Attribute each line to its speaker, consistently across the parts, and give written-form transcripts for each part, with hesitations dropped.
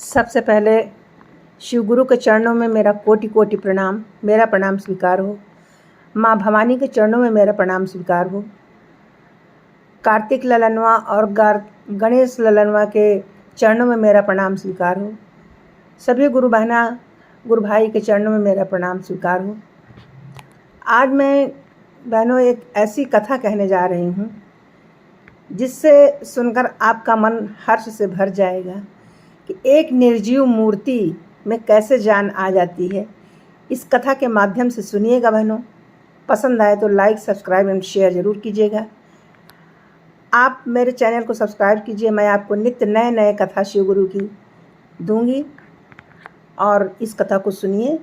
Speaker 1: सबसे पहले शिव गुरु के चरणों में मेरा कोटि कोटि प्रणाम, मेरा प्रणाम स्वीकार हो। माँ भवानी के चरणों में मेरा प्रणाम स्वीकार हो। कार्तिक ललनवा और गणेश ललनवा के चरणों में मेरा प्रणाम स्वीकार हो। सभी गुरु बहना गुरु भाई के चरणों में मेरा प्रणाम स्वीकार हो। आज मैं बहनों एक ऐसी कथा कहने जा रही हूँ जिससे सुनकर आपका मन हर्ष से भर जाएगा कि एक निर्जीव मूर्ति में कैसे जान आ जाती है। इस कथा के माध्यम से सुनिएगा बहनों। पसंद आए तो लाइक, सब्सक्राइब एंड शेयर ज़रूर कीजिएगा। आप मेरे चैनल को सब्सक्राइब कीजिए। मैं आपको नित्य नए नए कथा शिव गुरु की दूंगी और इस कथा को सुनिए।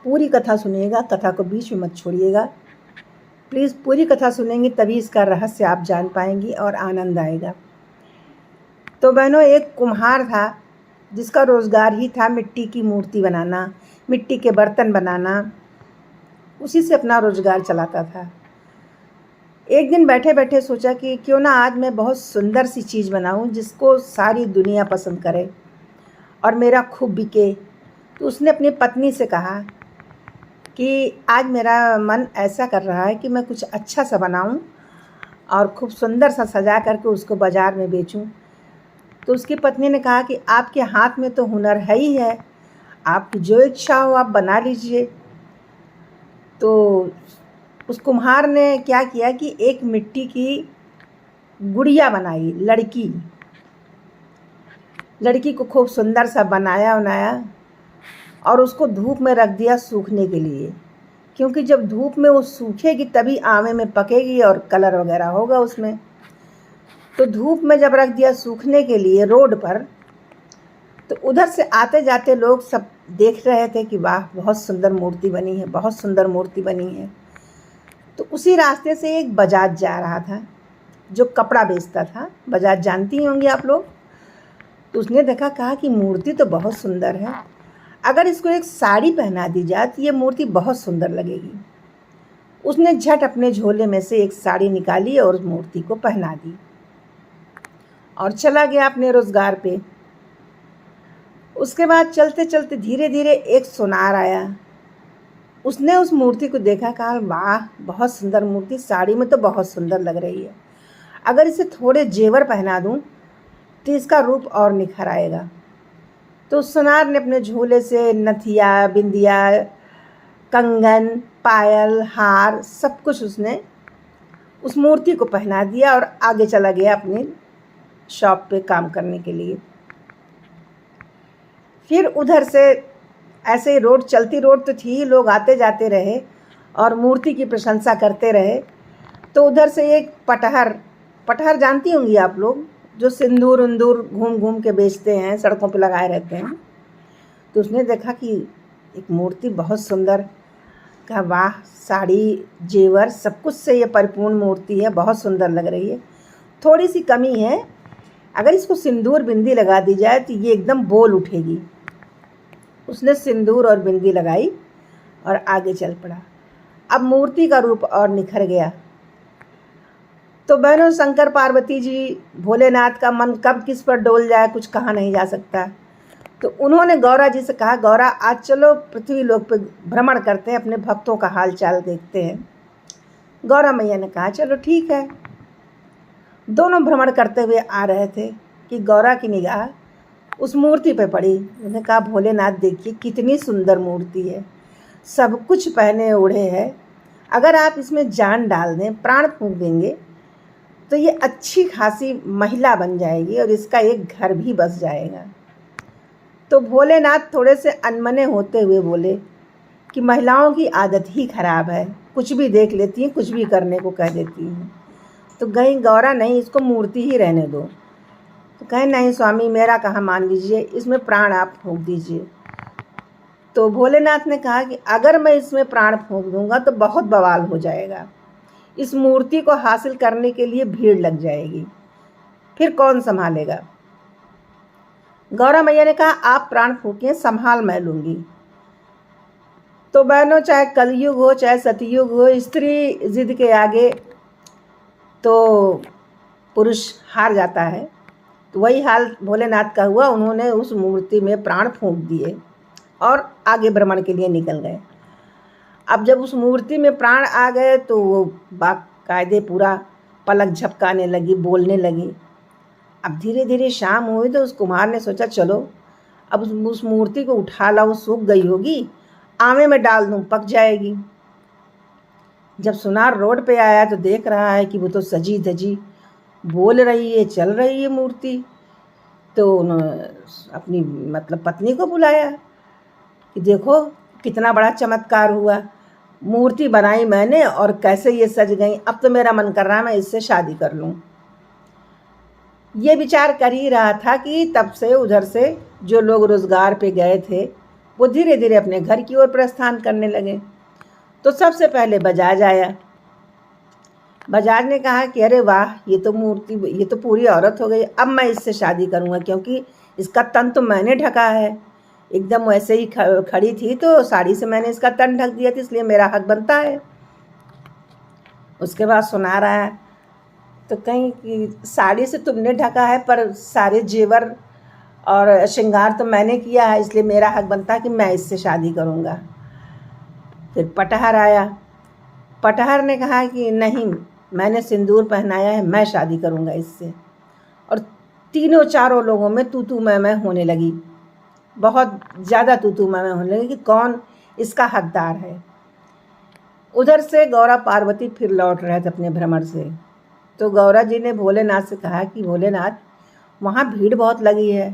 Speaker 1: पूरी कथा सुनिएगा, कथा को बीच में मत छोड़िएगा। प्लीज़ पूरी कथा सुनेंगी तभी इसका रहस्य आप जान पाएंगी और आनंद आएगा। तो बहनों, एक कुम्हार था जिसका रोज़गार ही था मिट्टी की मूर्ति बनाना, मिट्टी के बर्तन बनाना। उसी से अपना रोज़गार चलाता था। एक दिन बैठे बैठे सोचा कि क्यों ना आज मैं बहुत सुंदर सी चीज़ बनाऊं जिसको सारी दुनिया पसंद करे और मेरा खूब बिके। तो उसने अपनी पत्नी से कहा कि आज मेरा मन ऐसा कर रहा है कि मैं कुछ अच्छा सा बनाऊं और खूब सुंदर सा सजा करके उसको बाज़ार में बेचूं। तो उसकी पत्नी ने कहा कि आपके हाथ में तो हुनर है ही है, आपकी जो इच्छा हो आप बना लीजिए। तो उस कुम्हार ने क्या किया कि एक मिट्टी की गुड़िया बनाई। लड़की को खूब सुंदर सा बनाया और उसको धूप में रख दिया सूखने के लिए, क्योंकि जब धूप में वो सूखेगी तभी आवे में पकेगी और कलर वगैरह होगा उसमें। तो धूप में जब रख दिया सूखने के लिए रोड पर, तो उधर से आते जाते लोग सब देख रहे थे कि वाह बहुत सुंदर मूर्ति बनी है, बहुत सुंदर मूर्ति बनी है। तो उसी रास्ते से एक बजाज जा रहा था जो कपड़ा बेचता था। बजाज जानती होंगी आप लोग। तो उसने देखा, कहा कि मूर्ति तो बहुत सुंदर है, अगर इसको एक साड़ी पहना दी जाए तो ये मूर्ति बहुत सुंदर लगेगी। उसने झट अपने झोले में से एक साड़ी निकाली और उस मूर्ति को पहना दी और चला गया अपने रोज़गार पे। उसके बाद चलते चलते धीरे धीरे एक सुनार आया। उसने उस मूर्ति को देखा, कहा वाह बहुत सुंदर मूर्ति, साड़ी में तो बहुत सुंदर लग रही है, अगर इसे थोड़े जेवर पहना दूं तो इसका रूप और निखर आएगा। तो सुनार ने अपने झोले से नथिया, बिंदिया, कंगन, पायल, हार सब कुछ उसने उस मूर्ति को पहना दिया और आगे चला गया अपनी शॉप पे काम करने के लिए। फिर उधर से ऐसे ही रोड, चलती रोड तो थी, लोग आते जाते रहे और मूर्ति की प्रशंसा करते रहे। तो उधर से एक पटहर जानती होंगी आप लोग, जो सिंदूर उंदूर घूम घूम के बेचते हैं, सड़कों पे लगाए रहते हैं। तो उसने देखा कि एक मूर्ति बहुत सुंदर, कहा वाह साड़ी जेवर सब कुछ से ये परिपूर्ण मूर्ति है, बहुत सुंदर लग रही है, थोड़ी सी कमी है, अगर इसको सिंदूर बिंदी लगा दी जाए तो ये एकदम बोल उठेगी। उसने सिंदूर और बिंदी लगाई और आगे चल पड़ा। अब मूर्ति का रूप और निखर गया। तो बहनों, शंकर पार्वती जी, भोलेनाथ का मन कब किस पर डोल जाए कुछ कहा नहीं जा सकता। तो उन्होंने गौरा जी से कहा, गौरा आज चलो पृथ्वी लोक पे भ्रमण करते हैं, अपने भक्तों का हाल चाल देखते हैं। गौरा मैया ने कहा चलो ठीक है। दोनों भ्रमण करते हुए आ रहे थे कि गौरा की निगाह उस मूर्ति पे पड़ी। उन्होंने कहा भोलेनाथ देखिए कितनी सुंदर मूर्ति है, सब कुछ पहने ओढ़े है, अगर आप इसमें जान डाल दें, प्राण फूंक देंगे तो ये अच्छी खासी महिला बन जाएगी और इसका एक घर भी बस जाएगा। तो भोलेनाथ थोड़े से अनमने होते हुए बोले कि महिलाओं की आदत ही खराब है, कुछ भी देख लेती हैं, कुछ भी करने को कह देती हैं। तो कहीं गौरा नहीं, इसको मूर्ति ही रहने दो। तो कहे नहीं स्वामी, मेरा कहाँ मान लीजिए, इसमें प्राण आप फूंक दीजिए। तो भोलेनाथ ने कहा कि अगर मैं इसमें प्राण फूंक दूंगा तो बहुत बवाल हो जाएगा, इस मूर्ति को हासिल करने के लिए भीड़ लग जाएगी, फिर कौन संभालेगा। गौरा मैया ने कहा आप प्राण फूंकिए, संभाल मैं लूँगी। तो बहनों, चाहे कलयुग हो चाहे सतयुग हो, स्त्री जिद के आगे तो पुरुष हार जाता है। तो वही हाल भोलेनाथ का हुआ। उन्होंने उस मूर्ति में प्राण फूंक दिए और आगे भ्रमण के लिए निकल गए। अब जब उस मूर्ति में प्राण आ गए तो वो बाकायदे पूरा पलक झपकाने लगी, बोलने लगी। अब धीरे धीरे शाम हुई तो उस कुम्हार ने सोचा चलो अब उस मूर्ति को उठा लाऊं, सूख गई होगी, आमे में डाल दूं, पक जाएगी। जब सुनार रोड पे आया तो देख रहा है कि वो तो सजी धजी बोल रही है, चल रही है मूर्ति। तो उन्होंने अपनी पत्नी को बुलाया कि देखो कितना बड़ा चमत्कार हुआ, मूर्ति बनाई मैंने और कैसे ये सज गई। अब तो मेरा मन कर रहा है मैं इससे शादी कर लूँ। ये विचार कर ही रहा था कि तब से उधर से जो लोग रोजगार पे गए थे वो धीरे धीरे अपने घर की ओर प्रस्थान करने लगे। तो सबसे पहले बजाज आया। बजाज ने कहा कि अरे वाह, ये तो मूर्ति, ये तो पूरी औरत हो गई, अब मैं इससे शादी करूँगा, क्योंकि इसका तन तो मैंने ढका है। एकदम वैसे ही खड़ी थी तो साड़ी से मैंने इसका तन ढक दिया था, इसलिए मेरा हक बनता है। उसके बाद सुनार आया तो कहीं कि साड़ी से तुमने ढका है पर सारे जेवर और श्रृंगार तो मैंने किया है, इसलिए मेरा हक बनता है कि मैं इससे शादी करूँगा। फिर पटहर आया। पटहर ने कहा कि नहीं, मैंने सिंदूर पहनाया है, मैं शादी करूँगा इससे। और तीनों चारों लोगों में तू तू मैं होने लगी, बहुत ज़्यादा तू तू मैं होने लगी कि कौन इसका हकदार है। उधर से गौरा पार्वती फिर लौट रहे थे अपने भ्रमण से। तो गौरा जी ने भोलेनाथ से कहा कि भोलेनाथ, वहाँ भीड़ बहुत लगी है।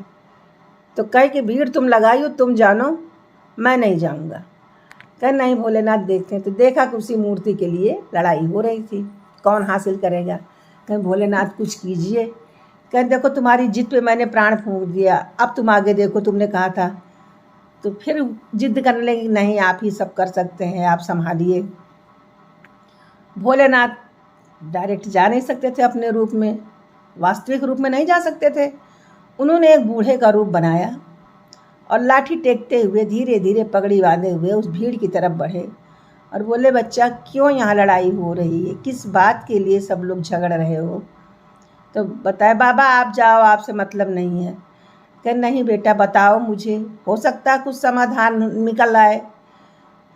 Speaker 1: तो कहे कि भीड़ तुम लगाई हो, तुम जानो, मैं नहीं जाऊँगा। कहे नहीं भोलेनाथ, देखते हैं। तो देखा कि उसी मूर्ति के लिए लड़ाई हो रही थी, कौन हासिल करेगा। कहे भोलेनाथ कुछ कीजिए। कहे देखो तुम्हारी जिद पे मैंने प्राण फूंक दिया, अब तुम आगे देखो, तुमने कहा था। तो फिर जिद करने लगे नहीं, आप ही सब कर सकते हैं, आप संभालिए। भोलेनाथ डायरेक्ट जा नहीं सकते थे अपने रूप में, वास्तविक रूप में नहीं जा सकते थे। उन्होंने एक बूढ़े का रूप बनाया और लाठी टेकते हुए धीरे धीरे पगड़ी बांधे हुए उस भीड़ की तरफ बढ़े और बोले, बच्चा क्यों यहाँ लड़ाई हो रही है, किस बात के लिए सब लोग झगड़ रहे हो। तो बताए बाबा आप जाओ, आपसे मतलब नहीं है। कहे नहीं बेटा बताओ मुझे, हो सकता है कुछ समाधान निकल आए।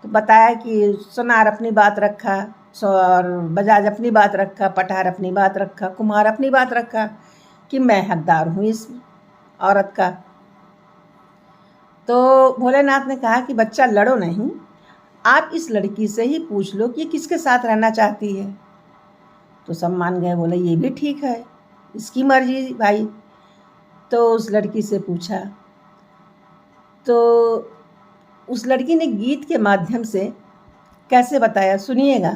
Speaker 1: तो बताया कि सुनार अपनी बात रखा और बजाज अपनी बात रखा, पटहर अपनी बात रखा, कुम्हार अपनी बात रखा कि मैं हकदार हूँ इस औरत का। तो भोलेनाथ ने कहा कि बच्चा लड़ो नहीं, आप इस लड़की से ही पूछ लो कि किसके साथ रहना चाहती है। तो सब मान गए, बोले ये भी ठीक है, इसकी मर्जी भाई। तो उस लड़की से पूछा तो उस लड़की ने गीत के माध्यम से कैसे बताया, सुनिएगा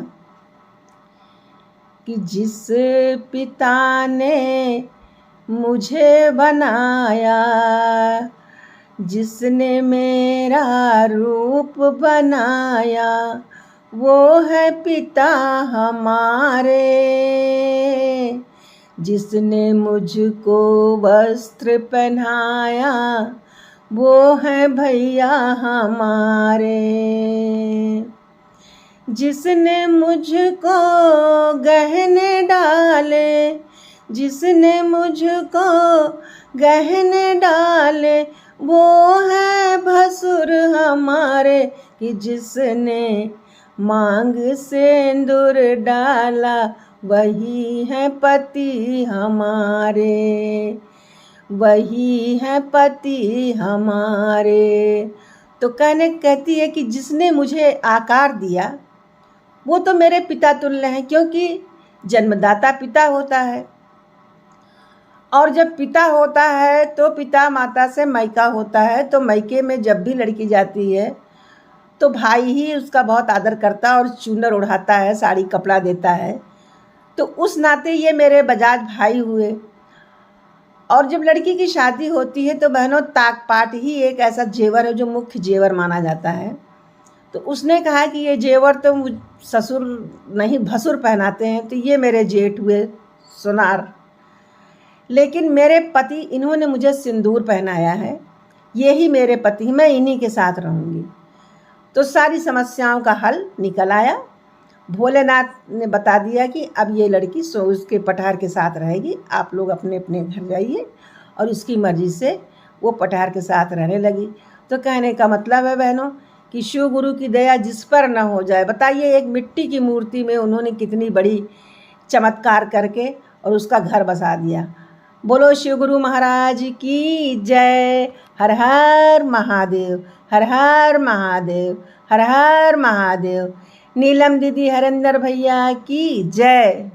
Speaker 1: कि जिस पिता ने मुझे बनाया, जिसने मेरा रूप बनाया, वो है पिता हमारे। जिसने मुझको वस्त्र पहनाया, वो है भैया हमारे। जिसने मुझको गहने डाले, जिसने मुझको गहने डाले, वो है भसुर हमारे। कि जिसने मांग सिंदूर डाला, वही है पति हमारे, वही है पति हमारे। तो कहती है कि जिसने मुझे आकार दिया वो तो मेरे पिता तुल्य हैं, क्योंकि जन्मदाता पिता होता है और जब पिता होता है तो पिता माता से मायका होता है। तो मायके में जब भी लड़की जाती है तो भाई ही उसका बहुत आदर करता है और चूनर उड़ाता है, साड़ी कपड़ा देता है। तो उस नाते ये मेरे बजाज भाई हुए। और जब लड़की की शादी होती है तो बहनों ताक पाट ही एक ऐसा जेवर है जो मुख्य जेवर माना जाता है। तो उसने कहा कि ये जेवर तो ससुर नहीं भसुर पहनाते हैं, तो ये मेरे जेठ हुए सुनार, लेकिन मेरे पति इन्होंने मुझे सिंदूर पहनाया है, यही मेरे पति, मैं इन्हीं के साथ रहूँगी। तो सारी समस्याओं का हल निकल आया। भोलेनाथ ने बता दिया कि अब ये लड़की उसके पटहर के साथ रहेगी, आप लोग अपने अपने घर जाइए और उसकी मर्ज़ी से वो पटहर के साथ रहने लगी। तो कहने का मतलब है बहनों कि शिव गुरु की दया जिस पर न हो जाए। बताइए, एक मिट्टी की मूर्ति में उन्होंने कितनी बड़ी चमत्कार करके और उसका घर बसा दिया। बोलो शिव गुरु महाराज की जय। हर हर महादेव, हर हर महादेव, हर हर महादेव। नीलम दीदी, हरेंद्र भैया की जय।